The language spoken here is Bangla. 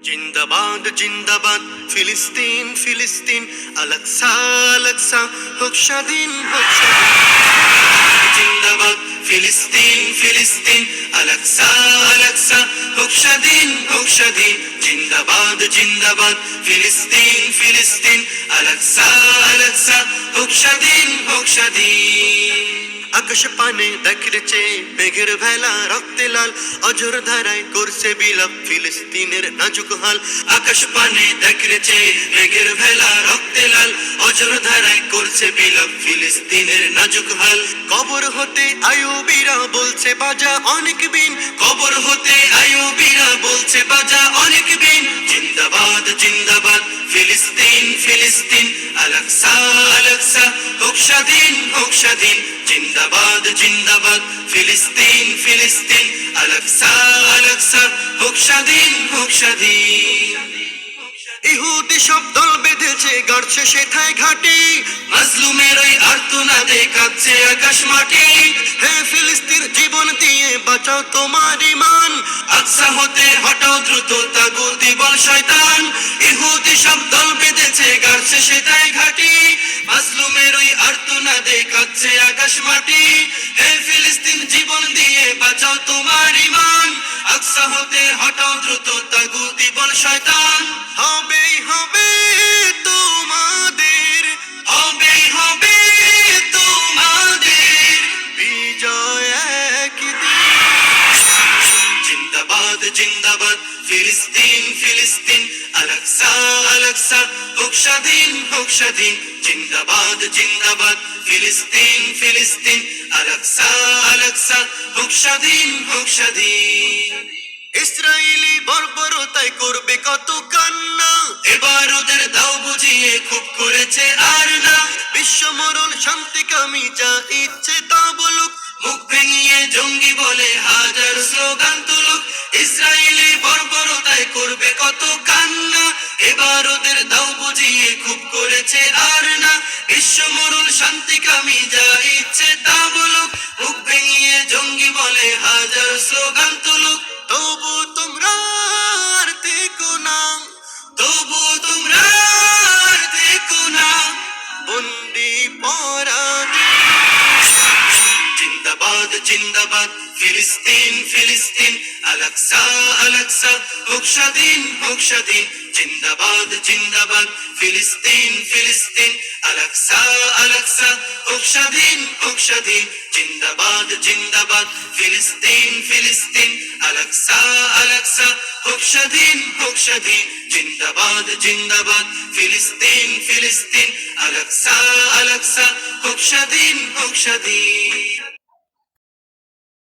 জিন্দাবাদ জিন্দাবাদ ফিলিস্তিন ফিলিস্তিন আলাকসা আলাকসা হোক স্বাধীন হোক স্বাধীন জিন্দাবাদ ফিলিস্তিন ফিলিস্তিন আলাকসা আলাকসা হোক স্বাধীন হোক স্বাধীন জিন্দাবাদ জিন্দাবাদ ফিলিস্তিন ফিলিস্তিন আলাকসা আলাকসা হোক স্বাধীন হোক স্বাধীন আকাশ পানে দেখেছে মেঘের ভেলা রক্তে লাল অঝোর ধারায় করছে বিলাপ ফিলিস্তিনের নাজুক হাল আকাশ পানে দেখেছে মেঘের ভেলা রক্তে লাল অঝোর ধারায় করছে বিলাপ ফিলিস্তিনের নাজুক হাল কবর হতে আইয়ুবীরা বলছে বাজা অনেক বিন কবর হতে আইয়ুবীরা বলছে বাজা অনেক বিন জিন্দাবাদ জিন্দাবাদ ফিলিস্তিন ফিলিস্তিন আলাকসা আলাকসা হোক স্বাধীন হোক স্বাধীন জিন্দাবাদ জিন্দাবাদ ফিলিস্তিন ফিলিস্তিন আলাকসা আলাকসা হোক স্বাধীন হোক স্বাধীন ইহুদি সব দল বেঁধেছে গাড়ছে সেথায় ঘাটি মাজলুমের ওই আর্তনাদে কাঁদছে আকাশ মাটি হে ফিলিস্তিন জীবন দিয়ে বাঁচাও তোমার ঈমান আকসা হতে হটাও দ্রুত তাগুতি বল শয়তান ইহুদি সব দল বেঁধেছে গাড়ছে সেথায় ঘাটি মাজলুমের ওই আর্তনাদে কাঁদছে আকাশ মাটি হে ফিলিস্তিন জীবন দিয়ে বাঁচাও তোমার ঈমান আকসা হতে হটাও দ্রুত তাগুতি বল শয়তান হবেই হবে তোমাদের হবেই হবে তোমাদের বিজয় একদিন জিন্দাবাদ জিন্দাবাদ ফিলিস্তিন ফিলিস্তিন আলাকসা আলাকসা হোক স্বাধীন হোক স্বাধীন জিন্দাবাদ জিন্দাবাদ ফিলিস্তিন ফিলিস্তিন আলাকসা আলাকসা হোক স্বাধীন হোক স্বাধীন ইসরায়েলি বর্বরতায় করবে কত কান্না এবার ওদের দাও বুঝিয়ে খুব করেছে আর না বিশ্বমরণ শান্তিকামী যা ইচ্ছে তা বলুক মুখ ভেঙিয়ে জঙ্গি বলে হাজার স্লোগান তুলুক ইসরায়েলি বর্বরতায় করবে কত কান্না এবার ওদের দাও বুঝিয়ে খুব করেছে আর না বিশ্বমরণ শান্তিকামী যা ইচ্ছে তা বলুক মুখ ভেঙিয়ে জঙ্গি বলে হাজার স্লোগান তুলুক তবু তোমরা আর থেকো না তবু তোমরা আর থেকো না বন্দি পরাণী জিন্দাবাদ জিন্দাবাদ ফিলিস্তিন ফিলিস্তিন আলাকসা আলাকসা হোক স্বাধীন হোক স্বাধীন জিন্দাবাদ জিন্দাবাদ ফিলিস্তিন ফিলিস্তিন আলাকসা আলাকসা হোক স্বাধীন হোক স্বাধীন জিন্দাবাদ জিন্দাবাদ ফিলিস্তিন ফিলিস্তিন আলাকসা আলাকসা হোক স্বাধীন হোক স্বাধীন জিন্দাবাদ জিন্দাবাদ ফিলিস্তিন ফিলিস্তিন আলাকসা আলাকসা হোক স্বাধীন হোক স্বাধীন